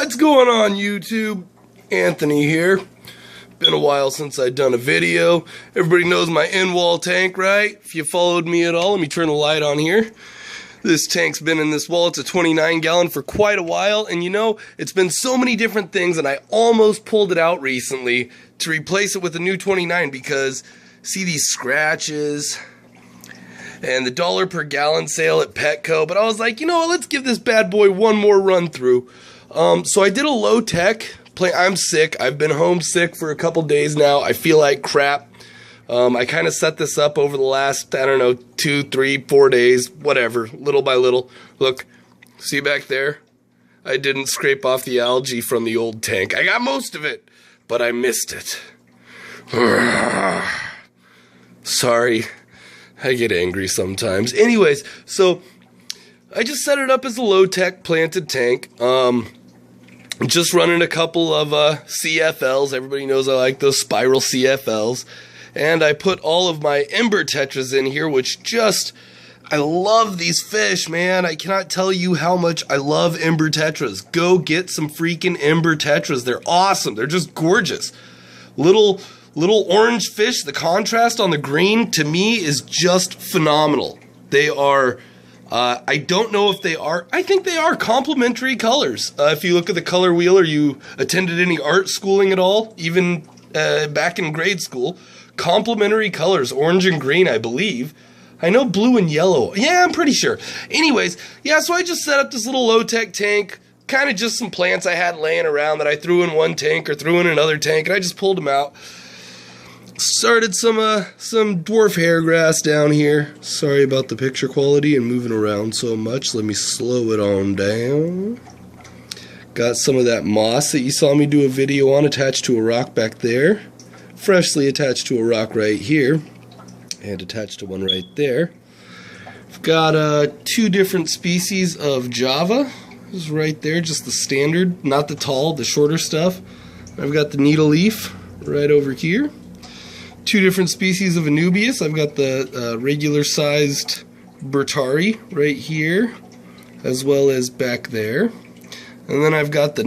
What's going on, YouTube? Anthony here. Been a while since I've done a video. Everybody knows my in-wall tank, right? If you followed me at all, let me turn the light on here. This tank's been in this wall. It's a 29 gallon for quite a while, and you know, it's been so many different things, and I almost pulled it out recently to replace it with a new 29 because see these scratches and the $1 per gallon sale at Petco, but I was like, you know what, let's give this bad boy one more run through. So I did a low tech play. I'm sick. I've been homesick for a couple days now. I feel like crap. I kind of set this up over the last, I don't know, 2, 3, 4 days, whatever, little by little. Look, see back there? I didn't scrape off the algae from the old tank. I got most of it, but I missed it. Sorry. I get angry sometimes. Anyways, so I just set it up as a low-tech planted tank. Just running a couple of CFLs. Everybody knows I like those spiral CFLs. And I put all of my Ember Tetras in here, which just, I love these fish, man. I cannot tell you how much I love Ember Tetras. Go get some freaking Ember Tetras. They're awesome. They're just gorgeous. Little orange fish. The contrast on the green, to me, is just phenomenal. They are, I don't know if they are, I think they are complementary colors. If you look at the color wheel or you attended any art schooling at all, even back in grade school, complementary colors, orange and green, I believe. I know blue and yellow. Yeah, I'm pretty sure. Anyways, yeah, so I just set up this little low-tech tank, kind of just some plants I had laying around that I threw in one tank or threw in another tank, and I just pulled them out. Started some dwarf hair grass down here. Sorry about the picture quality and moving around so much. Let me slow it on down. Got some of that moss that you saw me do a video on attached to a rock back there. Freshly attached to a rock right here. And attached to one right there. I've got 2 different species of Java. This is right there, just the standard, not the tall, the shorter stuff. I've got the needle leaf right over here. 2 different species of Anubias. I've got the regular sized Bertari right here, as well as back there. And then I've got the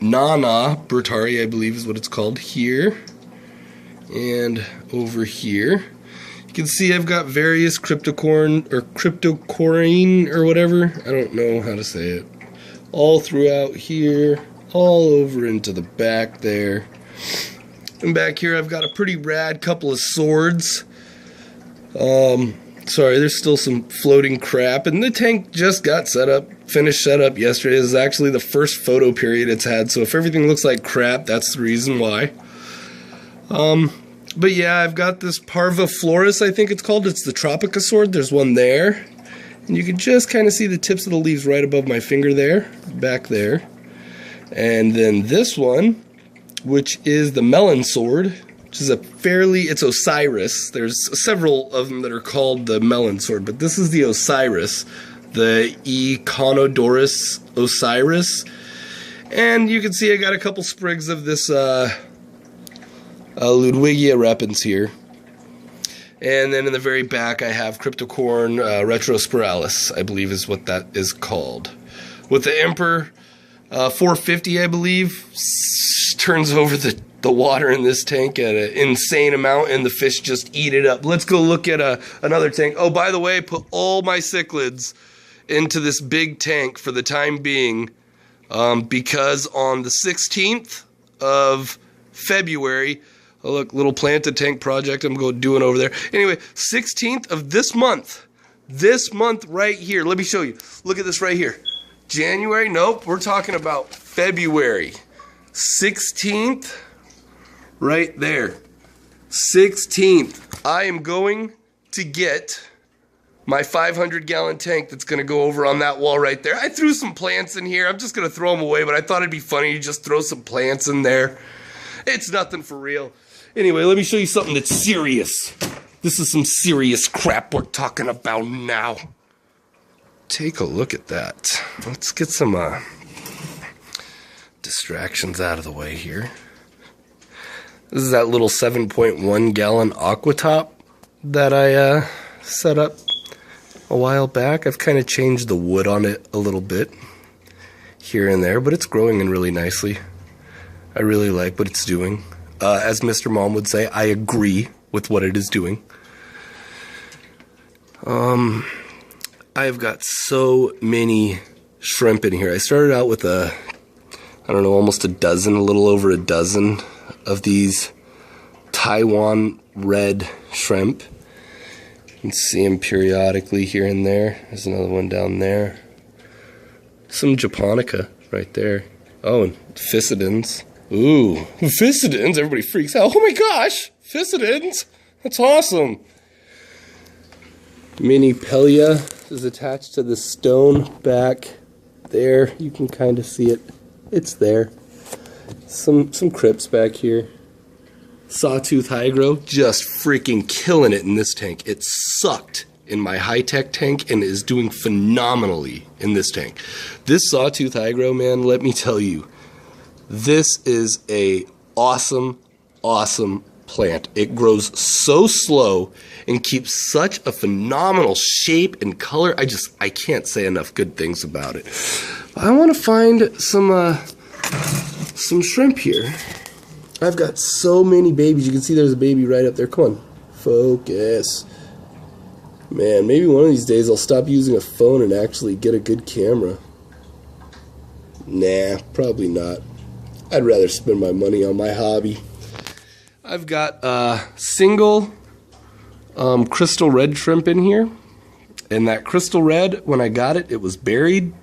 Nana Bertari, I believe is what it's called, here and over here. You can see I've got various cryptocorn or cryptocorine or whatever. I don't know how to say it. All throughout here, all over into the back there. And back here I've got a pretty rad couple of swords. Sorry, there's still some floating crap, and the tank just got set up, finished set up yesterday. This is actually the first photo period it's had, so if everything looks like crap, that's the reason why. But yeah, I've got this Parva Floris, I think it's called. It's the Tropica sword. There's one there. And you can just kind of see the tips of the leaves right above my finger there, back there. And then this one, which is the Melon sword, which is it's Osiris. There's several of them that are called the Melon sword, but this is the Osiris, the Econodorus Osiris. And you can see I got a couple sprigs of this Ludwigia repens here. And then in the very back I have Cryptocorn retrospiralis, I believe is what that is called. With the Emperor 450, I believe, turns over the water in this tank at an insane amount, and the fish just eat it up. Let's go look at another tank. Oh, by the way, put all my cichlids into this big tank for the time being, because on the 16th of February, oh look, little planted tank project I'm doing over there. Anyway, 16th of this month right here. Let me show you. Look at this right here. January? Nope, we're talking about February. 16th, right there. 16th. I am going to get my 500-gallon tank that's going to go over on that wall right there. I threw some plants in here. I'm just going to throw them away, but I thought it'd be funny to just throw some plants in there. It's nothing for real. Anyway, let me show you something that's serious. This is some serious crap we're talking about now. Take a look at that. Let's get some distractions out of the way here. This is that little 7.1 gallon Aquatop that I set up a while back. I've kind of changed the wood on it a little bit. here and there, but it's growing in really nicely. I really like what it's doing. As Mr. Mom would say, I agree with what it is doing. I've got so many shrimp in here. I started out with I don't know, almost a dozen, a little over a dozen of these Taiwan red shrimp. You can see them periodically here and there. There's another one down there. Some Japonica right there. Oh, and Physidens. Ooh, Physidens. Everybody freaks out. Oh my gosh, Physidens. That's awesome. Mini Pelia is attached to the stone back there. You can kind of see it. It's there. Some crypts back here. Sawtooth Hygro, just freaking killing it in this tank. It sucked in my high-tech tank and is doing phenomenally in this tank. This Sawtooth Hygro, man, let me tell you, this is a awesome plant. It grows so slow and keeps such a phenomenal shape and color. I can't say enough good things about it. I want to find some shrimp here. I've got so many babies. You can see there's a baby right up there. Come on, focus. Man, maybe one of these days I'll stop using a phone and actually get a good camera. Nah, probably not. I'd rather spend my money on my hobby. I've got a single crystal red shrimp in here. And that crystal red, when I got it, it was buried.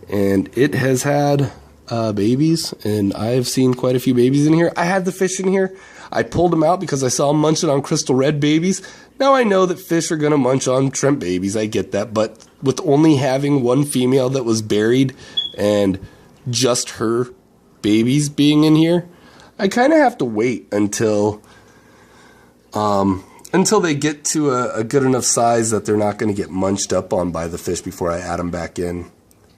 And it has had babies. And I've seen quite a few babies in here. I had the fish in here. I pulled them out because I saw them munching on crystal red babies. Now I know that fish are going to munch on shrimp babies. I get that. But with only having one female that was buried and just her babies being in here, I kind of have to wait until they get to a good enough size that they're not going to get munched up on by the fish before I add them back in.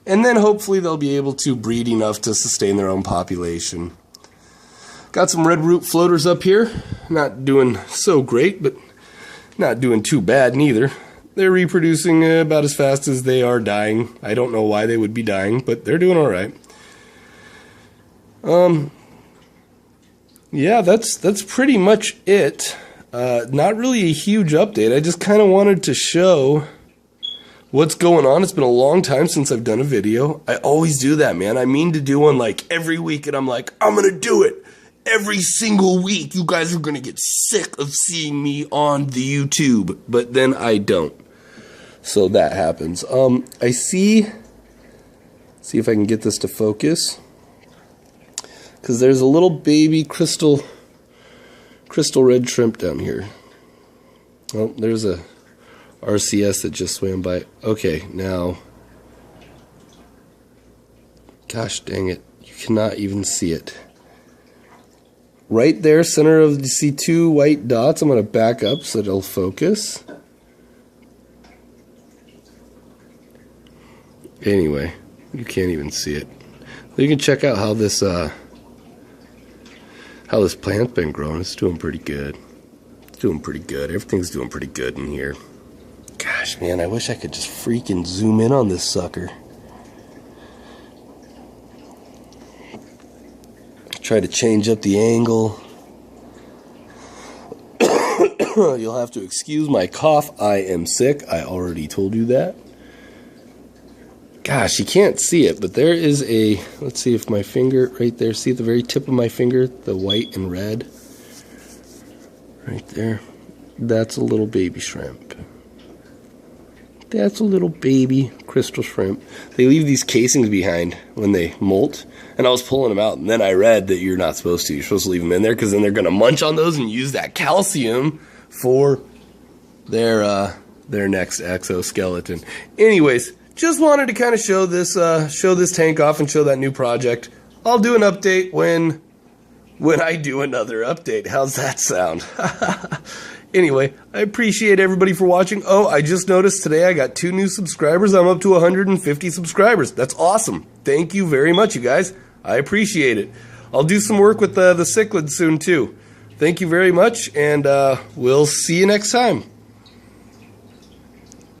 And then hopefully they'll be able to breed enough to sustain their own population. Got some red root floaters up here. Not doing so great, but not doing too bad neither. They're reproducing about as fast as they are dying. I don't know why they would be dying, but they're doing all right. Yeah, that's pretty much it. Not really a huge update. I just kind of wanted to show what's going on. It's been a long time since I've done a video. I always do that, man. I mean to do one like every week, and I'm like, I'm gonna do it every single week. You guys are gonna get sick of seeing me on the YouTube, but then I don't. So that happens. I see if I can get this to focus, because there's a little baby crystal red shrimp down here. Oh, there's a RCS that just swam by. Okay, now, gosh dang it, you cannot even see it. Right there, center of, you see two white dots. I'm going to back up so it'll focus. Anyway, you can't even see it. You can check out how this plant's been growing. It's doing pretty good. It's doing pretty good. Everything's doing pretty good in here. Gosh, man, I wish I could just freaking zoom in on this sucker. Try to change up the angle. You'll have to excuse my cough. I am sick. I already told you that. Gosh, you can't see it, but there is a, let's see if my finger right there, see at the very tip of my finger, the white and red right there, that's a little baby shrimp. That's a little baby crystal shrimp. They leave these casings behind when they molt, and I was pulling them out, and then I read that you're not supposed to. You're supposed to leave them in there because then they're going to munch on those and use that calcium for their next exoskeleton. Anyways, just wanted to kind of show this tank off and show that new project. I'll do an update when I do another update. How's that sound? Anyway, I appreciate everybody for watching. Oh, I just noticed today I got 2 new subscribers. I'm up to 150 subscribers. That's awesome. Thank you very much, you guys. I appreciate it. I'll do some work with the cichlids soon, too. Thank you very much, and we'll see you next time.